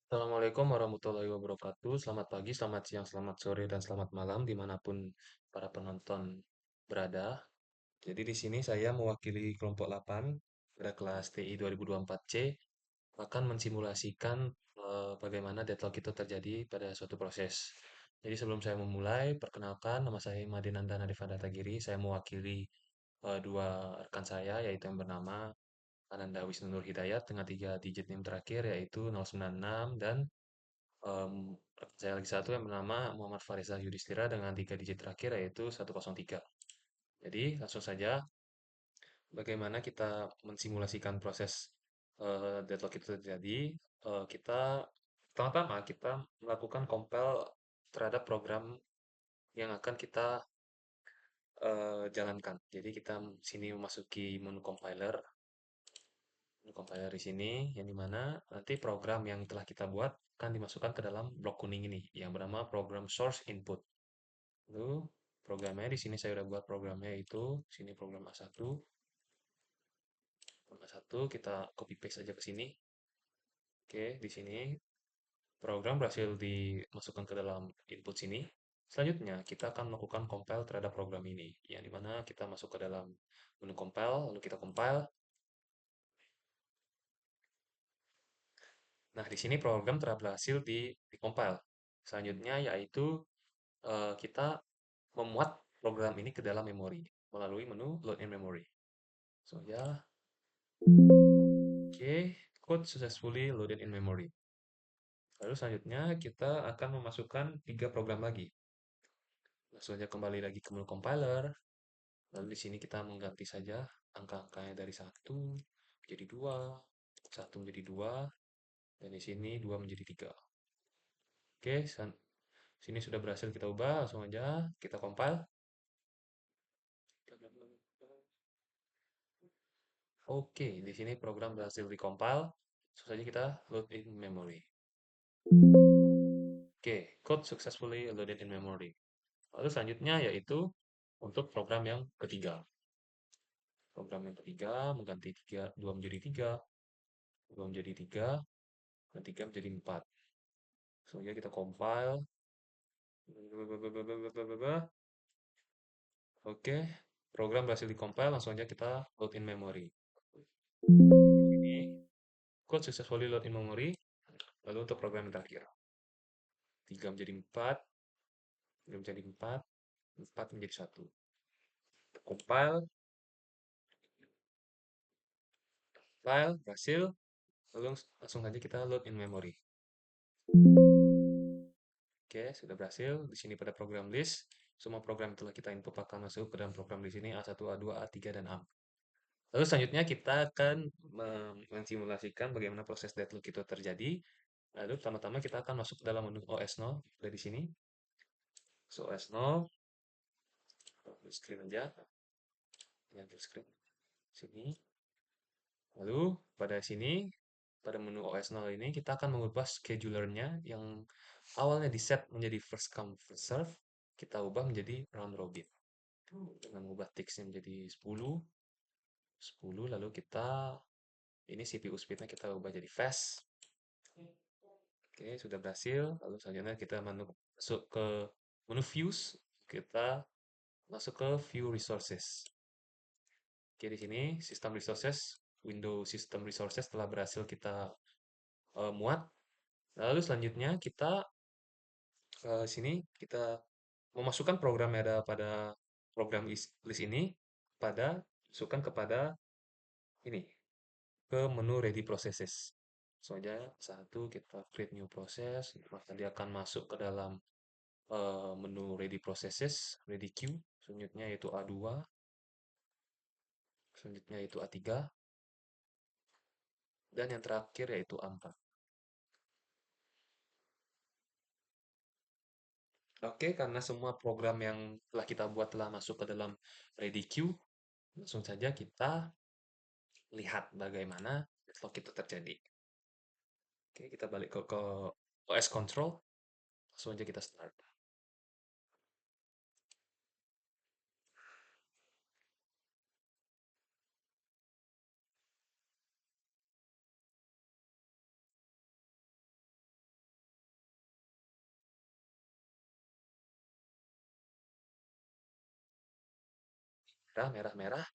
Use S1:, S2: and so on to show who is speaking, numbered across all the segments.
S1: Assalamualaikum warahmatullahi wabarakatuh. Selamat pagi, selamat siang, selamat sore, dan selamat malam dimanapun para penonton berada. Jadi di sini saya mewakili kelompok 8 pada kelas TI 2024C akan mensimulasikan bagaimana deadlock itu terjadi pada suatu proses. Jadi sebelum saya memulai, perkenalkan nama saya Madinanda Nadifanda Tagiri. Saya mewakili dua rekan saya yaitu yang bernama Ananda Wisnu Nur Hidayat dengan tiga digit NIM terakhir yaitu 096 dan saya lagi satu yang bernama Muhammad Farizal Yudhistira dengan tiga digit terakhir yaitu 103. Jadi langsung saja bagaimana kita mensimulasikan proses deadlock itu terjadi. Kita pertama-tama kita melakukan compile terhadap program yang akan kita jalankan. Jadi kita sini memasuki menu compiler di sini yang dimana nanti program yang telah kita buat akan dimasukkan ke dalam blok kuning ini yang bernama program source input. Lalu programnya di sini saya udah buat programnya itu sini program A1. Program A1 kita copy paste aja ke sini. Oke, di sini program berhasil dimasukkan ke dalam input sini. Selanjutnya kita akan melakukan compile terhadap program ini yang dimana kita masuk ke dalam menu compile lalu kita compile. Nah, di sini program telah berhasil di compile. Selanjutnya yaitu kita memuat program ini ke dalam memori melalui menu load in memory. So ya, oke, code successfully loaded in memory. Lalu selanjutnya kita akan memasukkan tiga program lagi. Langsung saja kembali lagi ke menu compiler. Lalu di sini kita mengganti saja angka-angkanya dari satu menjadi 2, 1 menjadi 2, dan di sini 2 menjadi 3. Oke, sini sudah berhasil kita ubah, langsung aja kita compile. Oke, di sini program berhasil di-compile. Langsung saja kita load in memory. Oke, code successfully loaded in memory. Lalu selanjutnya yaitu untuk program yang ketiga. Program yang ketiga mengganti 2 menjadi 3, 2 menjadi 3, dan 3 menjadi 4. Selanjutnya kita compile. Oke, program berhasil di-compile, langsung aja kita load in memory. Ini code successfully load in memory. Lalu untuk program yang terakhir. 3 menjadi 4, 3 menjadi 4, 4 menjadi 1. Compile, file, berhasil. Lalu langsung saja kita load in memory. Oke, sudah berhasil. Di sini pada program list, semua program telah kita input akan masuk ke dalam program di sini A1, A2, A3, dan A. Lalu selanjutnya kita akan mensimulasikan bagaimana proses deadlock itu terjadi. Lalu pertama-tama kita akan masuk ke dalam menu OS0 dari sini. So, OS0, screen aja. Yang screen. Sini. Lalu pada sini, pada menu OS0 ini kita akan mengubah schedulernya yang awalnya di set menjadi first come first serve, kita ubah menjadi round robin. Dengan mengubah ticksnya menjadi 10, 10 lalu kita ini CPU speednya kita ubah jadi fast. Oke, sudah berhasil. Lalu selanjutnya kita masuk ke menu views, kita masuk ke view resources. Oke, di sini system resources, window system resources telah berhasil kita muat. Lalu selanjutnya kita sini kita memasukkan program yang ada pada program list ini pada masukkan kepada ini ke menu ready processes. Soalnya satu kita create new process, maka dia akan masuk ke dalam menu ready processes, ready queue, selanjutnya yaitu A2, selanjutnya yaitu A3, dan yang terakhir yaitu A4. Oke, karena semua program yang telah kita buat telah masuk ke dalam ready queue, langsung saja kita lihat bagaimana deadlock itu terjadi. Oke, kita balik ke OS control, langsung aja kita start. merah, merah, merah.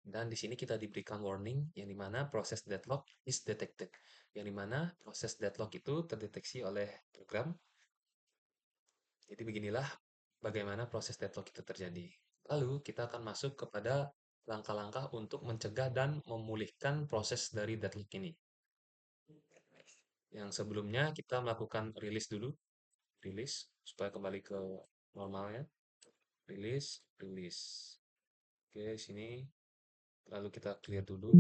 S1: Dan di sini kita diberikan warning yang dimana proses deadlock is detected. Yang dimana proses deadlock itu terdeteksi oleh program. Jadi beginilah bagaimana proses deadlock itu terjadi. Lalu kita akan masuk kepada langkah-langkah untuk mencegah dan memulihkan proses dari deadlock ini. Yang sebelumnya kita melakukan rilis dulu, rilis supaya kembali ke normalnya. Rilis, rilis. Oke, sini lalu kita clear dulu.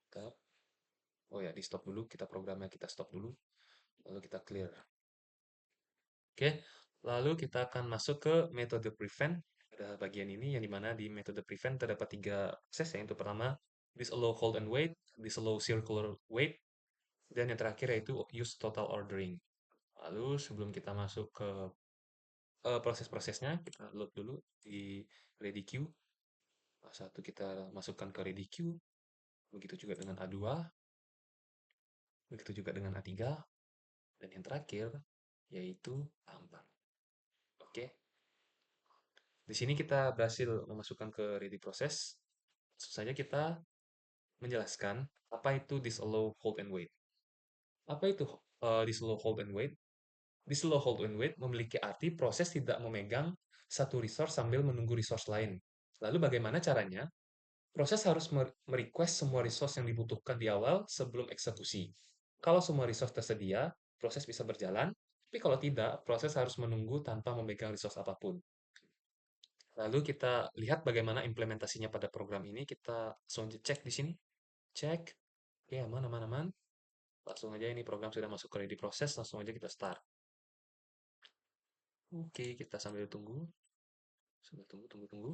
S1: Kita, oh ya, di stop dulu, kita programnya kita stop dulu, lalu kita clear. Oke, lalu kita akan masuk ke metode prevent. Pada bagian ini yang dimana di metode prevent terdapat tiga proses, yaitu pertama disallow hold and wait, disallow circular wait, dan yang terakhir yaitu use total ordering. Lalu sebelum kita masuk ke proses-prosesnya, kita load dulu di ready queue. A1 kita masukkan ke ready queue, begitu juga dengan A2, begitu juga dengan A3, dan yang terakhir yaitu A4. Oke, di sini kita berhasil memasukkan ke ready process. Langsung saja kita menjelaskan apa itu disallow hold and wait. Apa itu disallow hold and wait? Disallow hold and wait memiliki arti proses tidak memegang satu resource sambil menunggu resource lain. Lalu bagaimana caranya? Proses harus merequest semua resource yang dibutuhkan di awal sebelum eksekusi. Kalau semua resource tersedia, proses bisa berjalan, tapi kalau tidak, proses harus menunggu tanpa memegang resource apapun. Lalu kita lihat bagaimana implementasinya pada program ini. Kita langsung cek di sini. Cek. Oke, aman, aman, aman. Langsung aja ini program sudah masuk ke ready proses, langsung aja kita start. Oke, kita sambil tunggu. Sambil tunggu, tunggu, tunggu.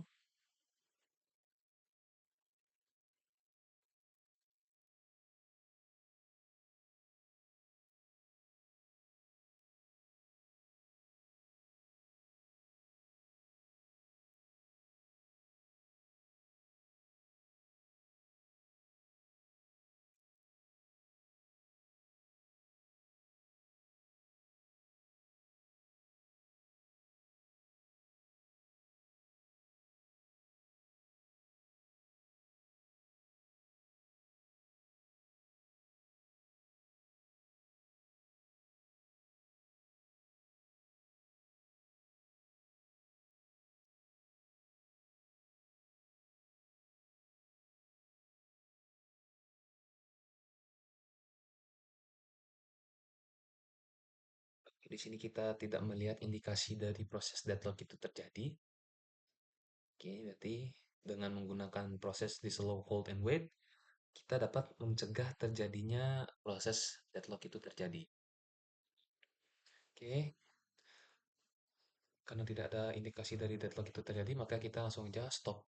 S1: Di sini kita tidak melihat indikasi dari proses deadlock itu terjadi. Oke, berarti dengan menggunakan proses di slow hold and wait, kita dapat mencegah terjadinya proses deadlock itu terjadi. Oke, karena tidak ada indikasi dari deadlock itu terjadi, maka kita langsung aja stop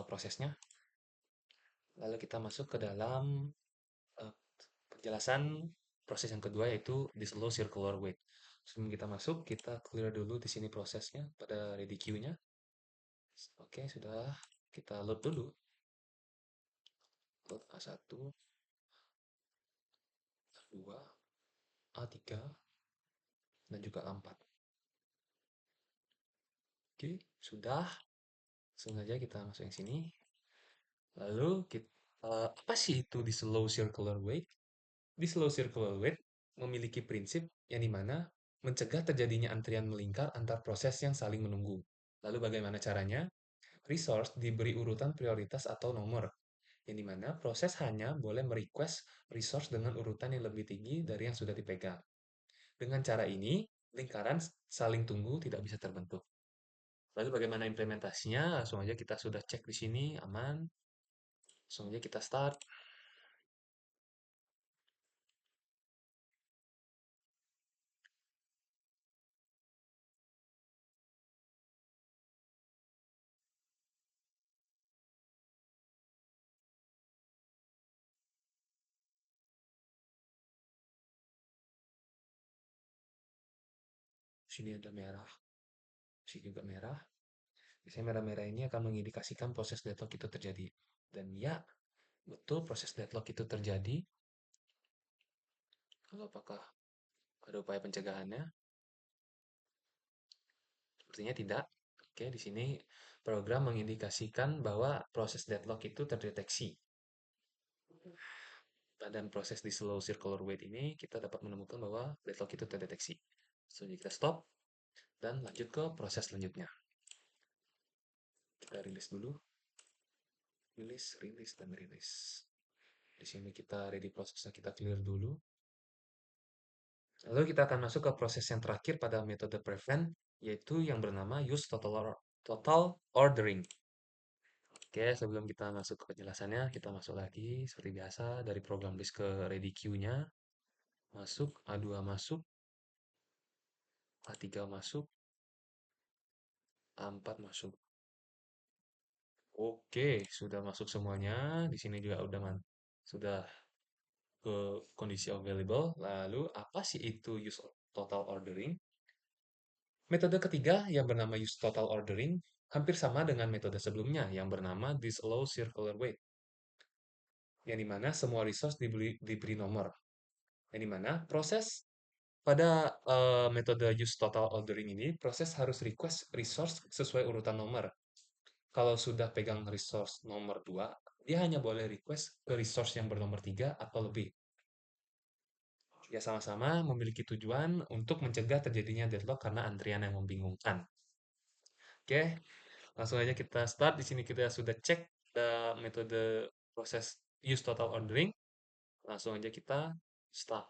S1: prosesnya. Lalu kita masuk ke dalam uh, penjelasan proses yang kedua yaitu di slow circular wait. Sebelum kita masuk, kita clear dulu di sini prosesnya pada ready queue-nya. Oke, sudah kita load dulu. Load A1, A2, A3, dan juga A4. Oke, sudah. Sengaja kita masuk yang sini. Lalu, apa sih itu di slow circular wait? Di slow circular wait memiliki prinsip yang dimana mencegah terjadinya antrian melingkar antar proses yang saling menunggu. Lalu bagaimana caranya? Resource diberi urutan prioritas atau nomor, yang dimana proses hanya boleh merequest resource dengan urutan yang lebih tinggi dari yang sudah dipegang. Dengan cara ini, lingkaran saling tunggu tidak bisa terbentuk. Lalu bagaimana implementasinya? Langsung aja kita sudah cek di sini, aman. Langsung aja kita start. Sini ada merah, sini juga merah. Biasanya merah-merah ini akan mengindikasikan proses deadlock itu terjadi. Dan ya, betul proses deadlock itu terjadi. Lalu apakah ada upaya pencegahannya? Sepertinya tidak. Oke, di sini program mengindikasikan bahwa proses deadlock itu terdeteksi. Pada proses di slow circular wait ini, kita dapat menemukan bahwa deadlock itu terdeteksi. Selanjutnya kita stop dan lanjut ke proses selanjutnya. Kita rilis dulu. Rilis, rilis, dan rilis. Di sini kita ready prosesnya, kita clear dulu. Lalu kita akan masuk ke proses yang terakhir pada metode prevent, yaitu yang bernama use total ordering. Oke, sebelum kita masuk ke penjelasannya, kita masuk lagi seperti biasa dari program list ke ready queue-nya. Masuk, A2 masuk, A3 masuk, A4 masuk. Oke, sudah masuk semuanya. Di sini juga sudah ke kondisi available. Lalu apa sih itu use total ordering? Metode ketiga yang bernama use total ordering hampir sama dengan metode sebelumnya yang bernama disallow circular wait. Yang dimana semua resource diberi nomor. Yang dimana proses pada metode use total ordering ini, proses harus request resource sesuai urutan nomor. Kalau sudah pegang resource nomor 2, dia hanya boleh request ke resource yang bernomor 3 atau lebih. Ya sama-sama memiliki tujuan untuk mencegah terjadinya deadlock karena antrian yang membingungkan. Oke, langsung aja kita start. Di sini kita sudah cek metode proses use total ordering. Langsung aja kita start.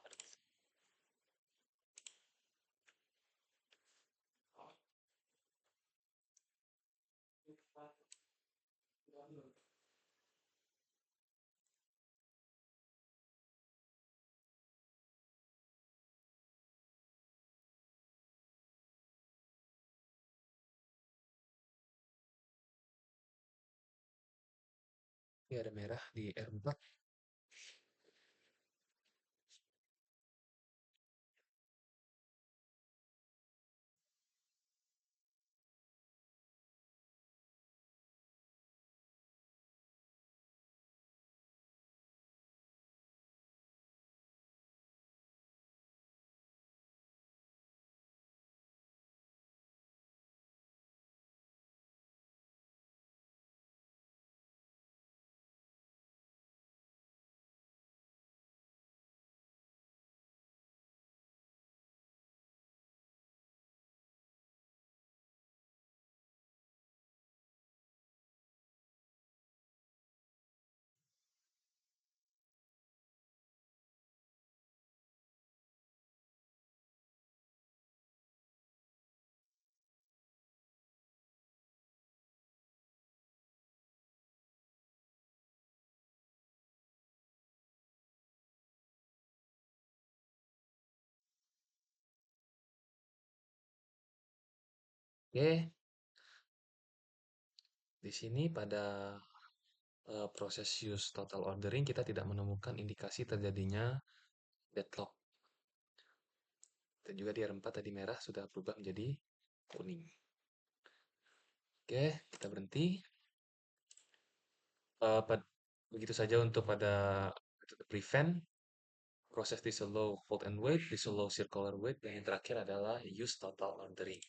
S1: Ini ada merah di R4. Oke, di sini pada proses use total ordering kita tidak menemukan indikasi terjadinya deadlock. Dan juga di R4 tadi merah sudah berubah menjadi kuning. Oke, kita berhenti. Begitu saja untuk pada metode prevent, proses disallow hold and wait, disallow circular wait, dan yang terakhir adalah use total ordering.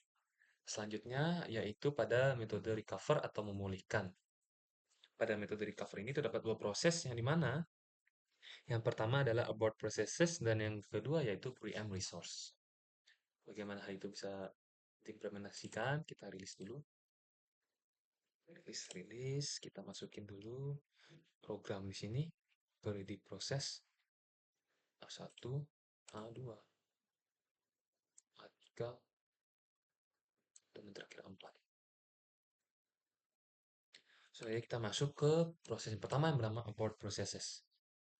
S1: Selanjutnya yaitu pada metode recover atau memulihkan. Pada metode recover ini terdapat dua proses yang dimana yang pertama adalah abort processes dan yang kedua yaitu preempt resource. Bagaimana hal itu bisa diimplementasikan? Kita rilis dulu. Rilis, kita masukin dulu program di sini. Boleh diproses A1, A2, A3, dan yang terakhir A4. Selanjutnya kita masuk ke proses yang pertama yang bernama abort processes.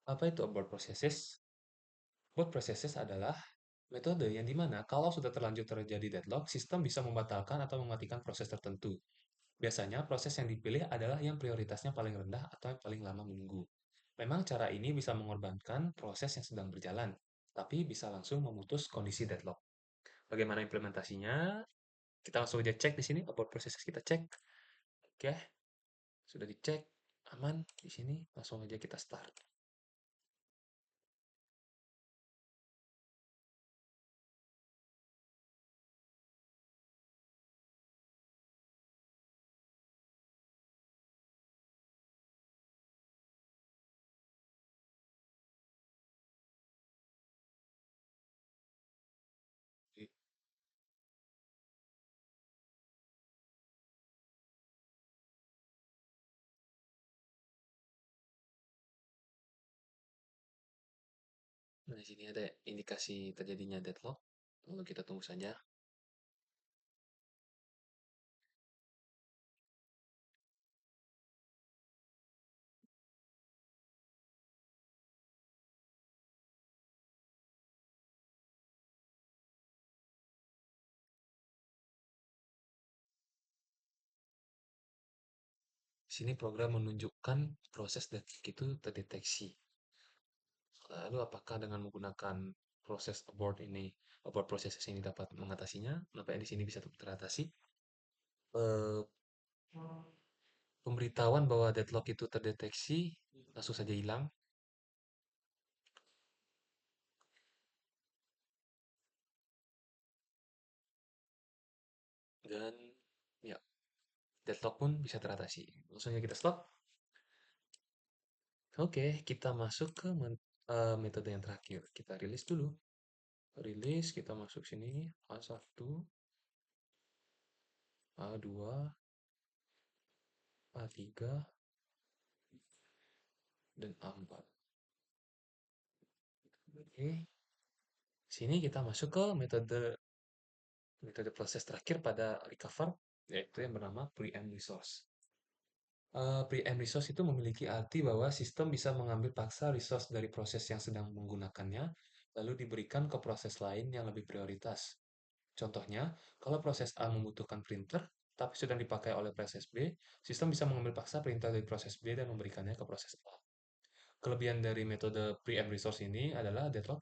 S1: Apa itu abort processes? Abort processes adalah metode yang dimana kalau sudah terlanjur terjadi deadlock, sistem bisa membatalkan atau mematikan proses tertentu. Biasanya proses yang dipilih adalah yang prioritasnya paling rendah atau yang paling lama menunggu. Memang cara ini bisa mengorbankan proses yang sedang berjalan, tapi bisa langsung memutus kondisi deadlock. Bagaimana implementasinya? Kita langsung aja cek di sini, abort processes kita cek. Oke, sudah dicek, aman di sini, langsung aja kita start. Nah, di sini ada indikasi terjadinya deadlock. Lalu kita tunggu saja. Di sini program menunjukkan proses deadlock itu terdeteksi. Lalu apakah dengan menggunakan proses abort processes ini dapat mengatasinya? Nampaknya di sini bisa teratasi. Eh, Pemberitahuan bahwa deadlock itu terdeteksi langsung saja hilang dan ya deadlock pun bisa teratasi. Langsung aja kita stop. Oke, kita masuk ke metode yang terakhir. Kita rilis dulu. Rilis, kita masuk sini A1, A2, A3, dan A4. Oke, sini kita masuk ke metode metode proses terakhir pada recover, yaitu yang bernama preempt resource. Preempt resource itu memiliki arti bahwa sistem bisa mengambil paksa resource dari proses yang sedang menggunakannya, lalu diberikan ke proses lain yang lebih prioritas. Contohnya, kalau proses A membutuhkan printer, tapi sedang dipakai oleh proses B, sistem bisa mengambil paksa printer dari proses B dan memberikannya ke proses A. Kelebihan dari metode preempt resource ini adalah deadlock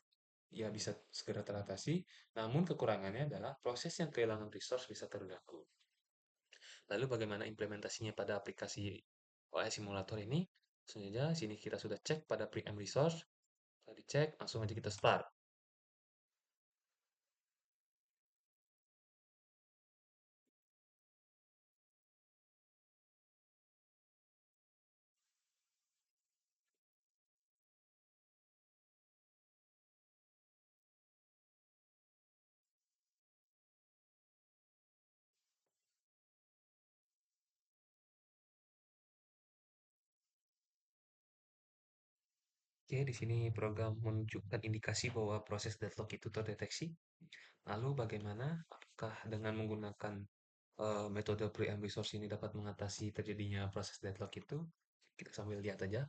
S1: ya bisa segera teratasi, namun kekurangannya adalah proses yang kehilangan resource bisa terganggu. Lalu bagaimana implementasinya pada aplikasi OS simulator ini? Langsung saja, sini kita sudah cek pada preempt resource. Setelah dicek, langsung aja kita start. Oke, di sini program menunjukkan indikasi bahwa proses deadlock itu terdeteksi. Lalu bagaimana? Apakah dengan menggunakan metode preempt resource ini dapat mengatasi terjadinya proses deadlock itu? Kita sambil lihat aja.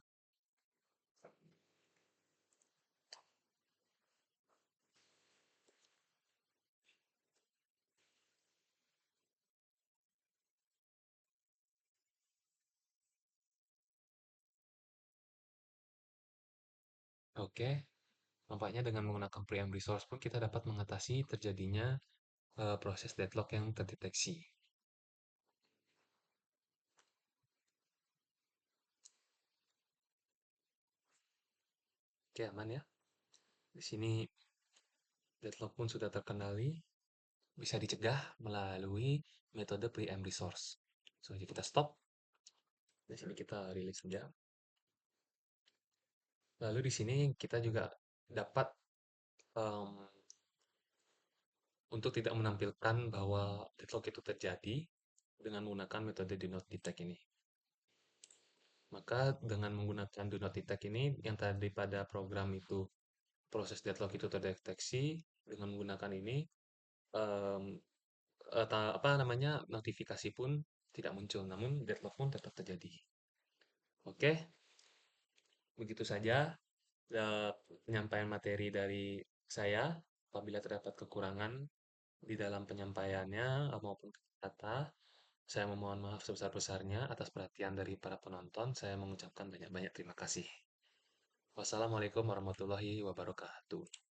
S1: Oke, nampaknya dengan menggunakan preamp resource pun kita dapat mengatasi terjadinya proses deadlock yang terdeteksi. Oke, aman ya. Di sini deadlock pun sudah terkendali, bisa dicegah melalui metode preamp resource. So, jadi kita stop. Di sini kita rilis saja. Lalu di sini kita juga dapat em, untuk tidak menampilkan bahwa deadlock itu terjadi dengan menggunakan metode do not detect ini. Maka dengan menggunakan do not detect ini, yang tadi pada program itu proses deadlock itu terdeteksi dengan menggunakan ini, em, apa namanya notifikasi pun tidak muncul, namun deadlock pun tetap terjadi. Oke, begitu saja eh, penyampaian materi dari saya. Apabila terdapat kekurangan di dalam penyampaiannya maupun kata, saya memohon maaf sebesar-besarnya atas perhatian dari para penonton. Saya mengucapkan banyak-banyak terima kasih. Wassalamualaikum warahmatullahi wabarakatuh.